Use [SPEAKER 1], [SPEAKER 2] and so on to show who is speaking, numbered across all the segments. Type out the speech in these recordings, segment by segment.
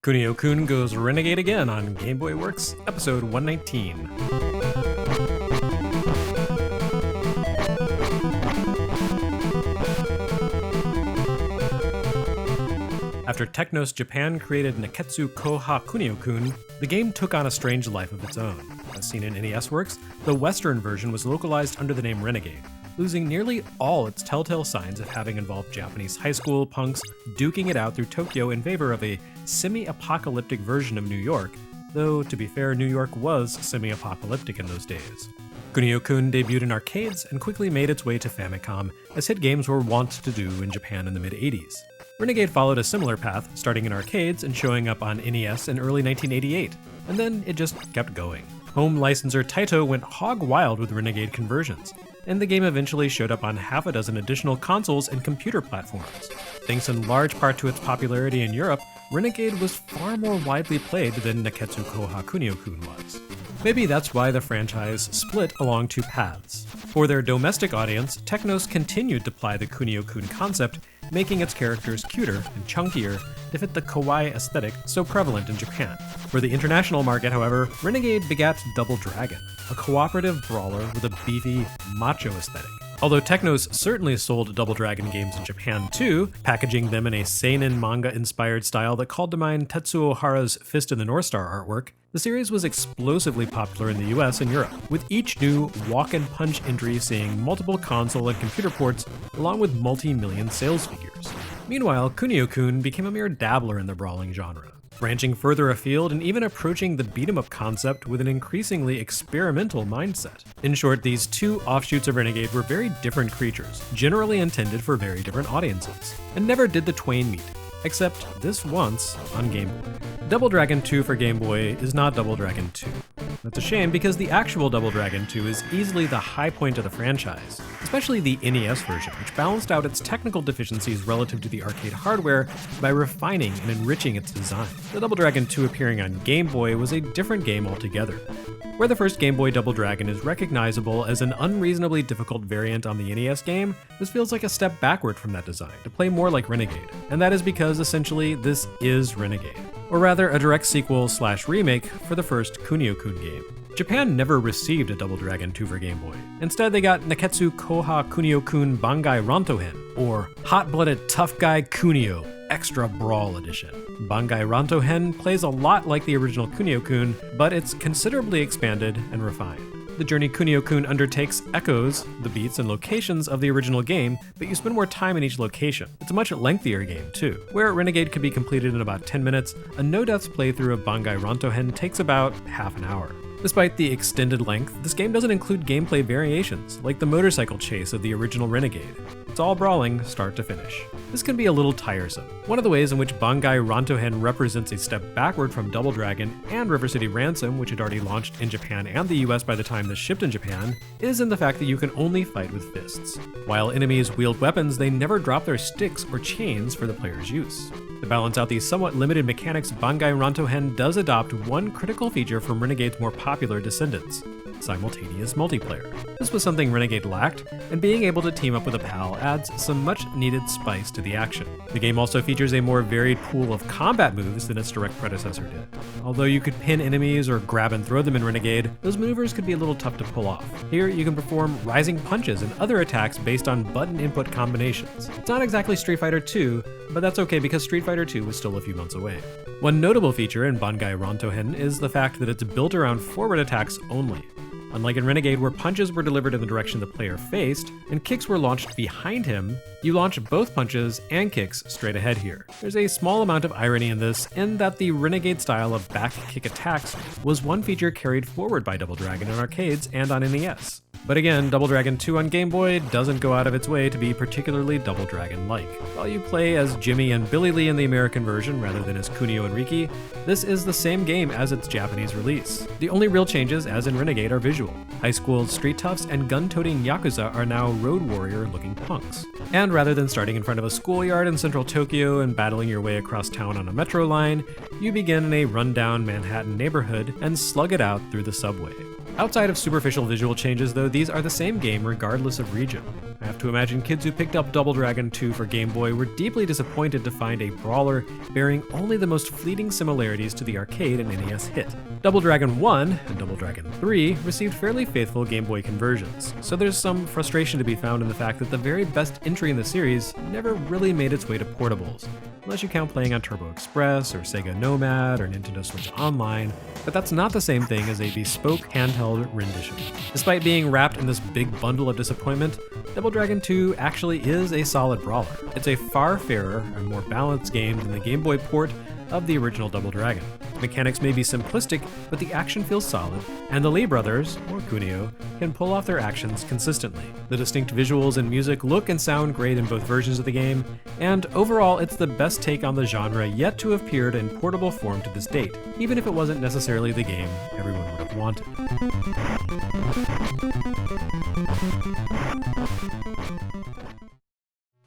[SPEAKER 1] Kunio-kun goes Renegade again on Game Boy Works, episode 119. After Technos Japan created Neketsu Koha Kunio-kun, the game took on a strange life of its own. As seen in NES Works, the Western version was localized under the name Renegade, losing nearly all its telltale signs of having involved Japanese high school punks duking it out through Tokyo in favor of a semi-apocalyptic version of New York, though to be fair, New York was semi-apocalyptic in those days. Kunio-kun debuted in arcades and quickly made its way to Famicom, as hit games were wont to do in Japan in the mid-80s. Renegade followed a similar path, starting in arcades and showing up on NES in early 1988, and then it just kept going. Home licensor Taito went hog wild with Renegade conversions, and the game eventually showed up on half a dozen additional consoles and computer platforms. Thanks in large part to its popularity in Europe, Renegade was far more widely played than Neketsu Koha Kunio-kun was. Maybe that's why the franchise split along two paths. For their domestic audience, Technos continued to ply the Kunio-kun concept, making its characters cuter and chunkier to fit the kawaii aesthetic so prevalent in Japan. For the international market, however, Renegade begat Double Dragon, a cooperative brawler with a beefy, macho aesthetic. Although Technos certainly sold Double Dragon games in Japan too, packaging them in a seinen manga-inspired style that called to mind Tetsuo Hara's Fist in the North Star artwork, the series was explosively popular in the US and Europe, with each new walk and punch entry seeing multiple console and computer ports along with multi-million sales figures. Meanwhile, Kunio-kun became a mere dabbler in the brawling genre, branching further afield and even approaching the beat-em-up concept with an increasingly experimental mindset. In short, these two offshoots of Renegade were very different creatures, generally intended for very different audiences, and never did the twain meet, except this once on Game Boy. Double Dragon 2 for Game Boy is not Double Dragon 2. That's a shame because the actual Double Dragon 2 is easily the high point of the franchise, especially the NES version, which balanced out its technical deficiencies relative to the arcade hardware by refining and enriching its design. The Double Dragon 2 appearing on Game Boy was a different game altogether. Where the first Game Boy Double Dragon is recognizable as an unreasonably difficult variant on the NES game, this feels like a step backward from that design to play more like Renegade, and that is because essentially this is Renegade, or rather a direct sequel/remake for the first Kunio-kun game. Japan never received a Double Dragon 2 for Game Boy. Instead, they got Neketsu Koha Kunio-kun Bangai Rantohen, or Hot-Blooded Tough Guy Kunio Extra Brawl Edition. Bangai Rantohen plays a lot like the original Kunio-kun, but it's considerably expanded and refined. The journey Kunio-kun undertakes echoes the beats and locations of the original game, but you spend more time in each location. It's a much lengthier game, too. Where Renegade can be completed in about 10 minutes, a no-deaths playthrough of Bangai Rantohen takes about half an hour. Despite the extended length, this game doesn't include gameplay variations, like the motorcycle chase of the original Renegade. It's all brawling, start to finish. This can be a little tiresome. One of the ways in which Bangai Rantohen represents a step backward from Double Dragon and River City Ransom, which had already launched in Japan and the US by the time this shipped in Japan, is in the fact that you can only fight with fists. While enemies wield weapons, they never drop their sticks or chains for the player's use. To balance out these somewhat limited mechanics, Bangai Rantohen does adopt one critical feature from Renegade's more popular descendants: simultaneous multiplayer. This was something Renegade lacked, and being able to team up with a pal adds some much needed spice to the action. The game also features a more varied pool of combat moves than its direct predecessor did. Although you could pin enemies or grab and throw them in Renegade, those maneuvers could be a little tough to pull off. Here you can perform rising punches and other attacks based on button input combinations. It's not exactly Street Fighter 2, but that's okay because Street Fighter 2 was still a few months away. One notable feature in Bangai Rantohen is the fact that it's built around forward attacks only. Unlike in Renegade, where punches were delivered in the direction the player faced, and kicks were launched behind him, you launch both punches and kicks straight ahead here. There's a small amount of irony in this, in that the Renegade style of back kick attacks was one feature carried forward by Double Dragon in arcades and on NES. But again, Double Dragon 2 on Game Boy doesn't go out of its way to be particularly Double Dragon-like. While you play as Jimmy and Billy Lee in the American version rather than as Kunio and Riki, this is the same game as its Japanese release. The only real changes, as in Renegade, are visual. High school street toughs and gun-toting Yakuza are now road warrior-looking punks. And rather than starting in front of a schoolyard in central Tokyo and battling your way across town on a metro line, you begin in a rundown Manhattan neighborhood and slug it out through the subway. Outside of superficial visual changes, though, these are the same game regardless of region. I have to imagine kids who picked up Double Dragon 2 for Game Boy were deeply disappointed to find a brawler bearing only the most fleeting similarities to the arcade and NES hit. Double Dragon 1 and Double Dragon 3 received fairly faithful Game Boy conversions, so there's some frustration to be found in the fact that the very best entry in the series never really made its way to portables, unless you count playing on Turbo Express or Sega Nomad or Nintendo Switch Online, but that's not the same thing as a bespoke handheld rendition. Despite being wrapped in this big bundle of disappointment, Double Dragon 2 actually is a solid brawler. It's a far fairer and more balanced game than the Game Boy port of the original Double Dragon. Mechanics may be simplistic, but the action feels solid, and the Lee brothers, or Kunio, can pull off their actions consistently. The distinct visuals and music look and sound great in both versions of the game, and overall it's the best take on the genre yet to have appeared in portable form to this date, even if it wasn't necessarily the game everyone would have wanted.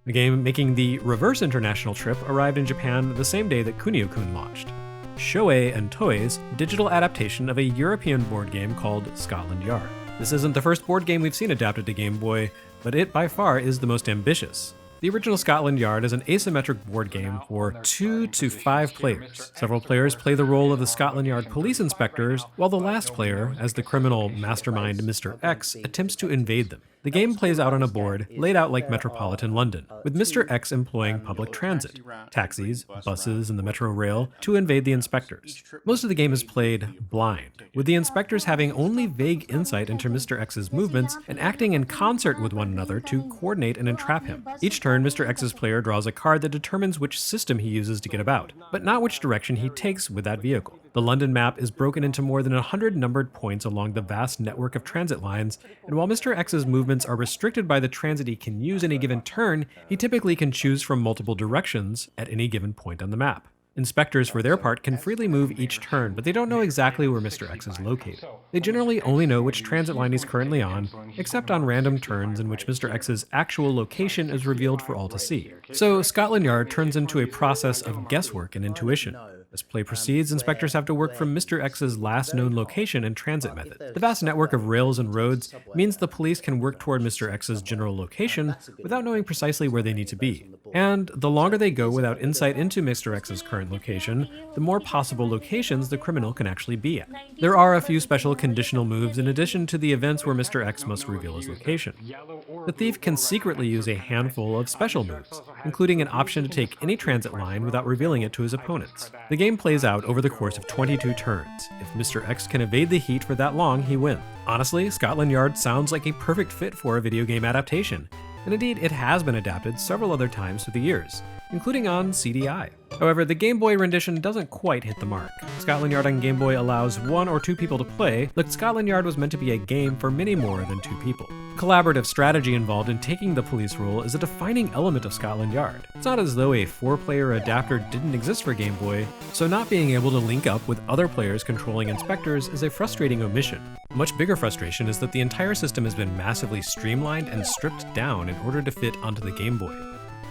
[SPEAKER 1] The game making the reverse international trip arrived in Japan the same day that Kunio-kun launched. Shoei and Toei's digital adaptation of a European board game called Scotland Yard. This isn't the first board game we've seen adapted to Game Boy, but it by far is the most ambitious. The original Scotland Yard is an asymmetric board game for 2 to 5 players. Several players play the role of the Scotland Yard police inspectors, while the last player, as the criminal mastermind Mr. X, attempts to invade them. The game plays out on a board laid out like metropolitan London, with Mr. X employing public transit, taxis, buses, and the Metro Rail to invade the inspectors. Most of the game is played blind, with the inspectors having only vague insight into Mr. X's movements and acting in concert with one another to coordinate and entrap him. Each turn, Mr. X's player draws a card that determines which system he uses to get about, but not which direction he takes with that vehicle. The London map is broken into more than 100 numbered points along the vast network of transit lines, and while Mr. X's movements are restricted by the transit he can use any given turn, he typically can choose from multiple directions at any given point on the map. Inspectors, for their part, can freely move each turn, but they don't know exactly where Mr. X is located. They generally only know which transit line he's currently on, except on random turns in which Mr. X's actual location is revealed for all to see. So Scotland Yard turns into a process of guesswork and intuition. As play proceeds, inspectors have to work from Mr. X's last known location and transit method. The vast network of rails and roads means the police can work toward Mr. X's general location without knowing precisely where they need to be. And the longer they go without insight into Mr. X's current location, the more possible locations the criminal can actually be at. There are a few special conditional moves in addition to the events where Mr. X must reveal his location. The thief can secretly use a handful of special moves, including an option to take any transit line without revealing it to his opponents. The game plays out over the course of 22 turns. If Mr. X can evade the heat for that long, he wins. Honestly, Scotland Yard sounds like a perfect fit for a video game adaptation, and indeed it has been adapted several other times through the years, including on CDI. However, the Game Boy rendition doesn't quite hit the mark. Scotland Yard on Game Boy allows 1 or 2 people to play, but Scotland Yard was meant to be a game for many more than 2 people. Collaborative strategy involved in taking the police role is a defining element of Scotland Yard. It's not as though a 4-player adapter didn't exist for Game Boy, so not being able to link up with other players controlling inspectors is a frustrating omission. A much bigger frustration is that the entire system has been massively streamlined and stripped down in order to fit onto the Game Boy.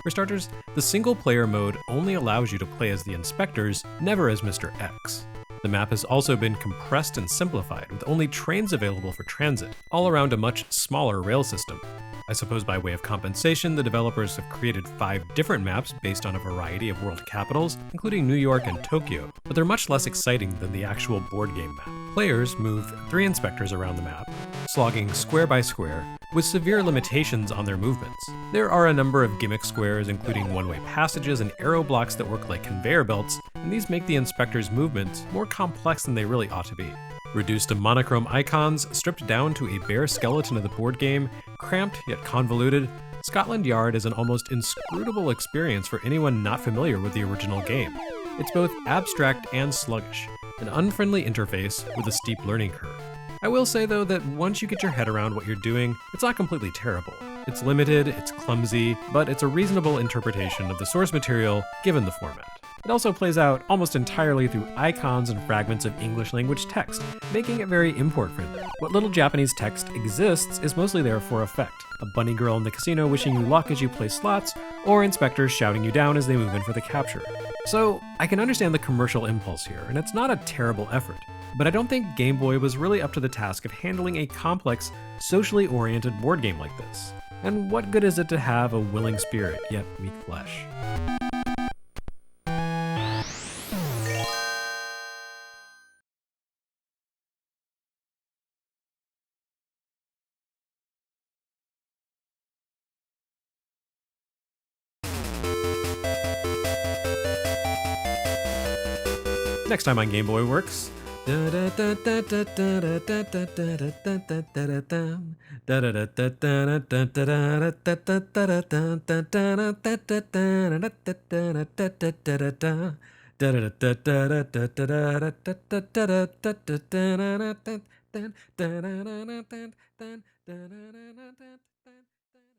[SPEAKER 1] For starters, the single-player mode only allows you to play as the inspectors, never as Mr. X. The map has also been compressed and simplified, with only trains available for transit, all around a much smaller rail system. I suppose by way of compensation, the developers have created 5 different maps based on a variety of world capitals, including New York and Tokyo, but they're much less exciting than the actual board game map. Players move 3 inspectors around the map, slogging square by square, with severe limitations on their movements. There are a number of gimmick squares, including one-way passages and arrow blocks that work like conveyor belts, and these make the inspectors' movements more complex than they really ought to be. Reduced to monochrome icons, stripped down to a bare skeleton of the board game, cramped yet convoluted, Scotland Yard is an almost inscrutable experience for anyone not familiar with the original game. It's both abstract and sluggish, an unfriendly interface with a steep learning curve. I will say though that once you get your head around what you're doing, it's not completely terrible. It's limited, it's clumsy, but it's a reasonable interpretation of the source material given the format. It also plays out almost entirely through icons and fragments of English language text, making it very import-friendly. What little Japanese text exists is mostly there for effect. A bunny girl in the casino wishing you luck as you play slots, or inspectors shouting you down as they move in for the capture. So, I can understand the commercial impulse here, and it's not a terrible effort. But I don't think Game Boy was really up to the task of handling a complex, socially oriented board game like this. And what good is it to have a willing spirit, yet weak flesh? Next time on Game Boy Works.